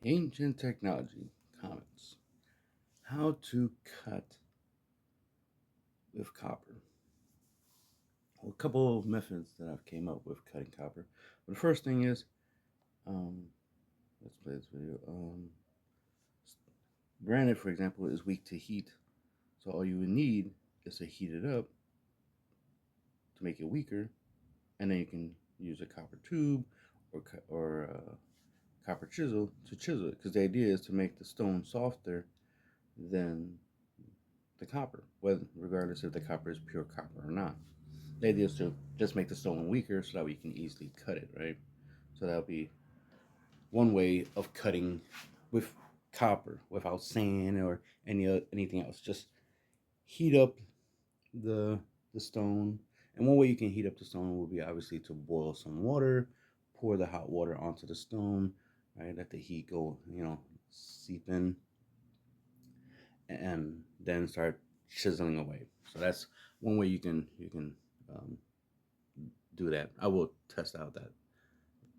Ancient technology comments. How to cut with copper. Well, a couple of methods that I've came up with cutting copper. But the first thing is, um, let's play this video. Granite, for example, is weak to heat. So all you would need is to heat it up to make it weaker, and then you can use a copper tube or copper chisel to chisel it. Because the idea is to make the stone softer than the copper, whether regardless if the copper is pure copper or not. The idea is to just make the stone weaker so that we can easily cut it, right? So that'll be one way of cutting with copper without sand or anything else. Just heat up the stone. And one way you can heat up the stone will be obviously to boil some water, pour the hot water onto the stone, right? Let the heat go, seep in, and then start chiseling away. So that's one way you can um, do that. I will test out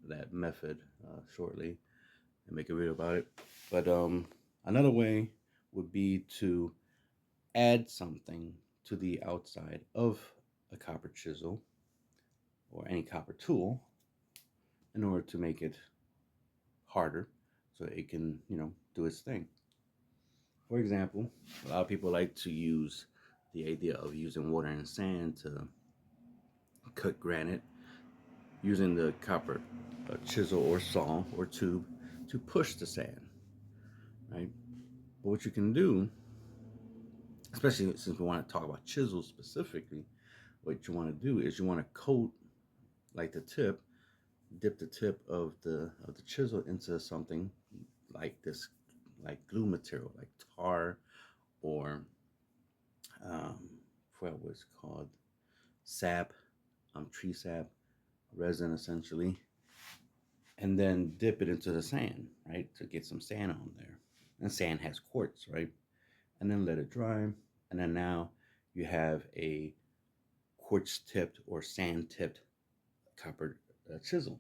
that method shortly and make a video about it. But another way would be to add something to the outside of a copper chisel or any copper tool in order to make it harder so it can, do its thing. For example, a lot of people like to use the idea of using water and sand to cut granite using the copper chisel or saw or tube to push the sand, right? But what you can do, especially since we want to talk about chisels specifically, what you want to do is you want to coat like the tip, dip the tip of the chisel into something like this, like glue material, like tar or um, what was called sap, tree sap, resin essentially, and then dip it into the sand, right, to get some sand on there. And sand has quartz, right? And then let it dry. And then now you have a quartz tipped or sand tipped copper chisel.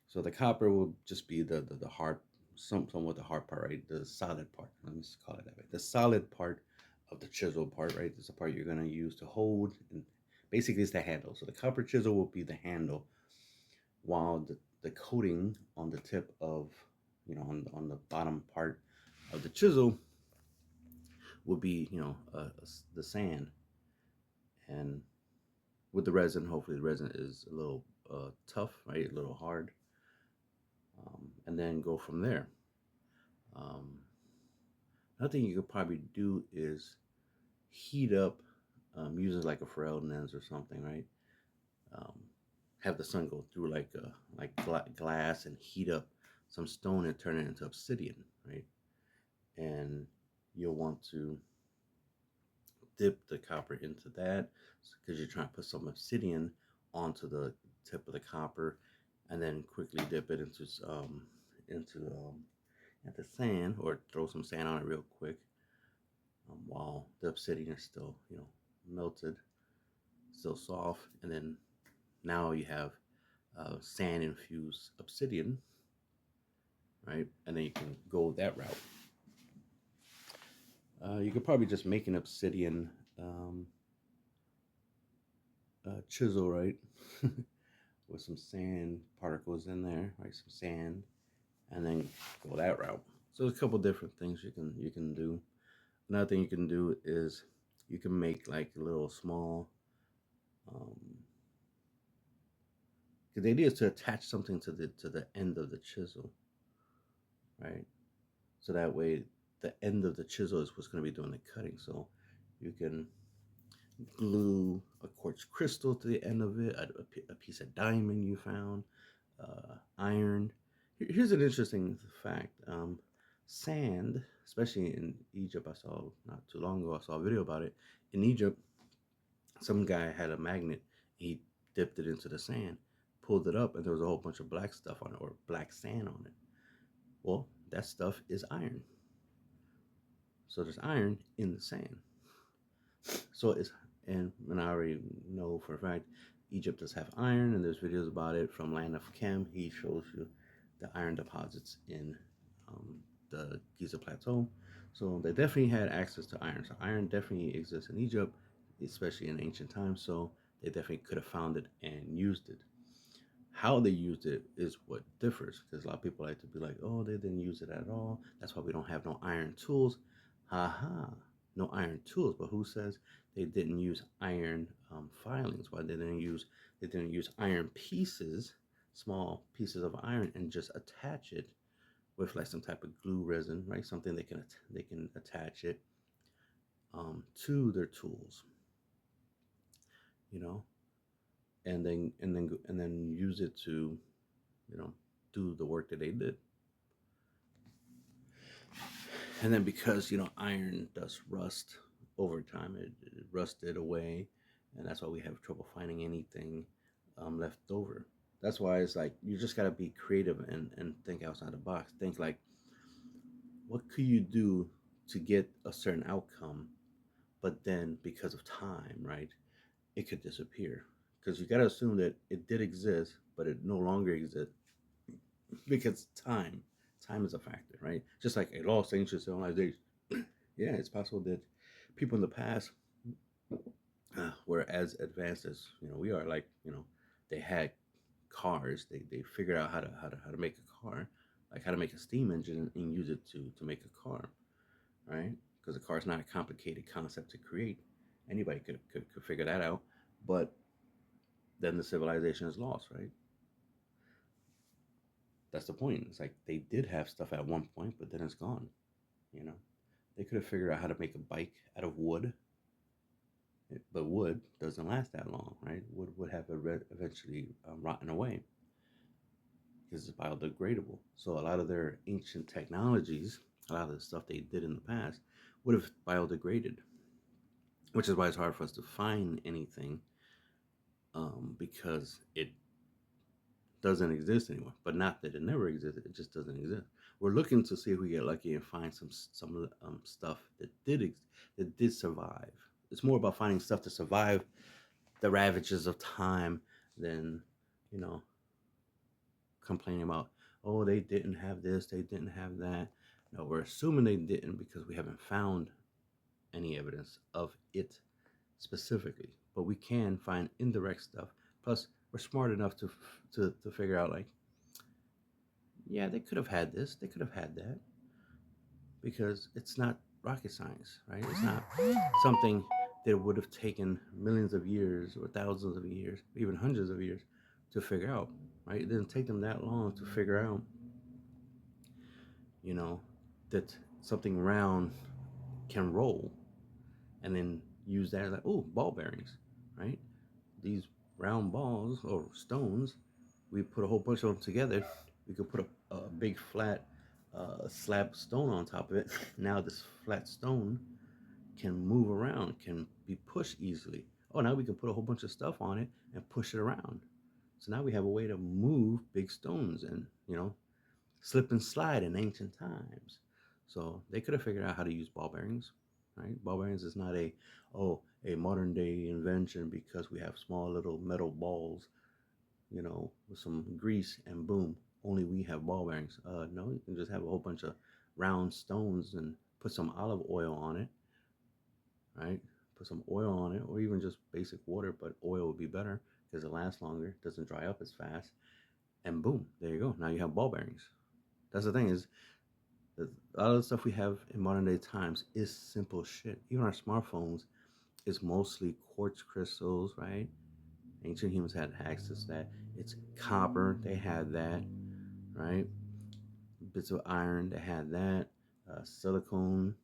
So the copper will just be the hard, somewhat the hard part, right? The solid part. Let me just call it that way. The solid part of the chisel part, right? It's the part you're gonna use to hold, and basically it's the handle. So the copper chisel will be the handle, while the coating on the tip of, on the bottom part of the chisel would be, the sand. And with the resin, hopefully the resin is a little tough, right? A little hard. And then go from there. Another thing you could probably do is heat up, using like a Pharrell lens or something, right? Um, have the sun go through glass and heat up some stone and turn it into obsidian, right? And you'll want to dip the copper into that because you're trying to put some obsidian onto the tip of the copper, and then quickly dip it into the sand, or throw some sand on it real quick, while the obsidian is still, melted, still soft. And then now you have sand infused obsidian, right? And then you can go that route. You could probably just make an obsidian chisel, right? With some sand particles in there, right? Some sand, and then go that route. So there's a couple different things you can do. Another thing you can do is you can make like a little small. Because the idea is to attach something to the end of the chisel, right? So that way the end of the chisel is what's going to be doing the cutting. So you can glue a quartz crystal to the end of it, a piece of diamond you found, iron. Here's an interesting fact. Sand, especially in Egypt, I saw not too long ago, I saw a video about it. In Egypt, some guy had a magnet. He dipped it into the sand, pulled it up, and there was a whole bunch of black stuff on it, or black sand on it. Well, that stuff is iron. So there's iron in the sand. So and I already know for a fact Egypt does have iron, and there's videos about it from Land of Chem. He shows you the iron deposits in um, the Giza Plateau. So they definitely had access to iron. So iron definitely exists in Egypt, especially in ancient times. So they definitely could have found it and used it. How they used it is what differs, because a lot of people like to be like, oh, they didn't use it at all. That's why we don't have no iron tools. Ha ha, no iron tools. But who says they didn't use iron filings? Why they didn't use iron pieces, small pieces of iron, and just attach it with like some type of glue resin, right? Something they can attach it to their tools, you know, and then use it to, you know, do the work that they did. And then because iron does rust over time, it rusted away, and that's why we have trouble finding anything left over. That's why it's like you just gotta be creative and think outside the box. Think like, what could you do to get a certain outcome, but then because of time, right, it could disappear. Because you gotta assume that it did exist, but it no longer exists because time is a factor, right? Just like a lost ancient civilization. Yeah, it's possible that people in the past were as advanced as we are. Like they had cars. They figured out how to make a car, like how to make a steam engine and use it to make a car, right? Because a car is not a complicated concept to create. Anybody could figure that out, but then the civilization is lost, right? That's the point. It's like they did have stuff at one point, but then it's gone. You know, they could have figured out how to make a bike out of wood, but wood doesn't last that long, right? Wood would have eventually rotten away because it's biodegradable. So a lot of their ancient technologies, a lot of the stuff they did in the past, would have biodegraded, which is why it's hard for us to find anything because it doesn't exist anymore. But not that it never existed; it just doesn't exist. We're looking to see if we get lucky and find some stuff that did survive. It's more about finding stuff to survive the ravages of time than you know complaining about, oh, they didn't have this, they didn't have that. No, we're assuming they didn't because we haven't found any evidence of it specifically, but we can find indirect stuff. Plus we're smart enough to figure out, like, yeah, they could have had this, they could have had that, because it's not rocket science, right? It's not something that would have taken millions of years or thousands of years, even hundreds of years to figure out, right? It didn't take them that long to figure out, you know, that something round can roll, and then use that like, oh, ball bearings, right? These round balls or stones, we put a whole bunch of them together. We could put a big flat slab stone on top of it. Now this flat stone can move around, can be pushed easily. Oh, now we can put a whole bunch of stuff on it and push it around. So now we have a way to move big stones and, slip and slide in ancient times. So they could have figured out how to use ball bearings, right? Ball bearings is not a modern day invention because we have small little metal balls, with some grease and boom, only we have ball bearings. No, you can just have a whole bunch of round stones and put some olive oil on it, right? Put some oil on it, or even just basic water, but oil would be better because it lasts longer, doesn't dry up as fast, and boom, there you go. Now you have ball bearings. That's the thing is, a lot of the stuff we have in modern day times is simple shit. Even our smartphones is mostly quartz crystals, right? Ancient humans had access to that. It's copper, they had that, right? Bits of iron, they had that. Silicone,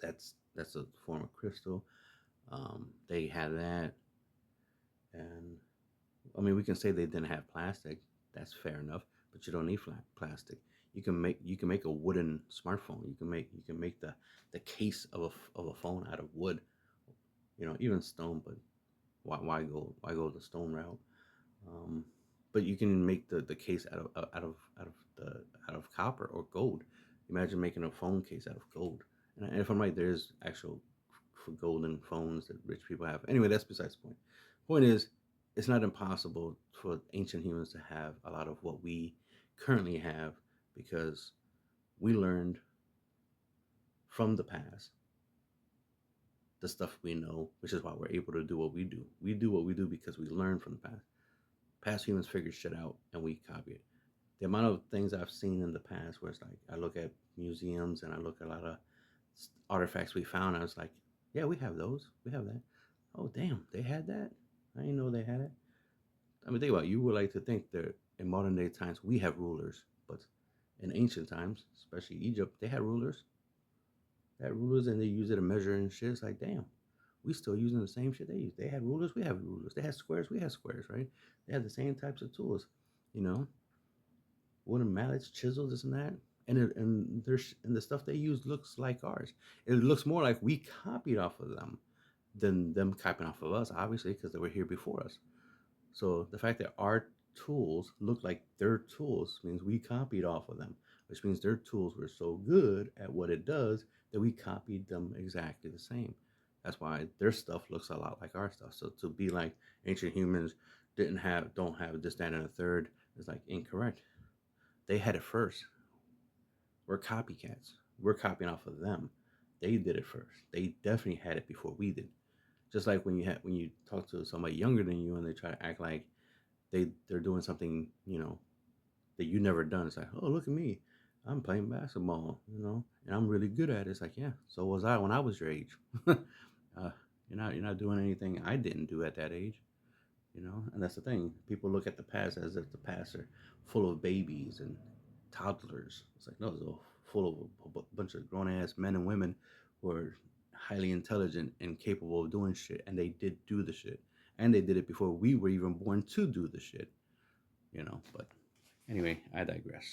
that's a form of crystal. They had that, and I mean, we can say they didn't have plastic. That's fair enough, but you don't need flat plastic. You can make a wooden smartphone. You can make the case of a phone out of wood. Even stone, but why go the stone route? Um, but you can make the case out of copper or gold. Imagine making a phone case out of gold. And if I'm right, there's actual for golden phones that rich people have. Anyway, that's besides the point. Point is, it's not impossible for ancient humans to have a lot of what we currently have because we learned from the past the stuff we know, which is why we're able to do what we do. We do what we do because we learn from the past. Past humans figured shit out and we copy it. The amount of things I've seen in the past where it's like I look at museums and I look at a lot of artifacts we found, I was like, yeah, we have those. We have that. Oh, damn, they had that? I didn't know they had it. I mean, think about it. You would like to think that in modern day times we have rulers, but in ancient times, especially Egypt, they had rulers. They had rulers and they use it to measure and shit. It's like, damn, we still using the same shit they use. They had rulers, we have rulers. They had squares, we have squares, right? They had the same types of tools, you know, wooden mallets, chisels, this and that. And the stuff they use looks like ours. It looks more like we copied off of them than them copying off of us, obviously, because they were here before us. So the fact that our tools look like their tools means we copied off of them, which means their tools were so good at what it does that we copied them exactly the same. That's why their stuff looks a lot like our stuff. So to be like ancient humans don't have this, that, and a third is like incorrect. They had it first. We're copycats. We're copying off of them. They did it first. They definitely had it before we did. Just like when you talk to somebody younger than you and they try to act like they're doing something, that you never done. It's like, oh, look at me, I'm playing basketball, and I'm really good at it. It's like, yeah, so was I when I was your age. You're not doing anything I didn't do at that age. And that's the thing. People look at the past as if the past are full of babies and toddlers. It's like, no, it's all full of a bunch of grown ass men and women who are highly intelligent and capable of doing shit, and they did do the shit, and they did it before we were even born to do the shit. But anyway, I digress.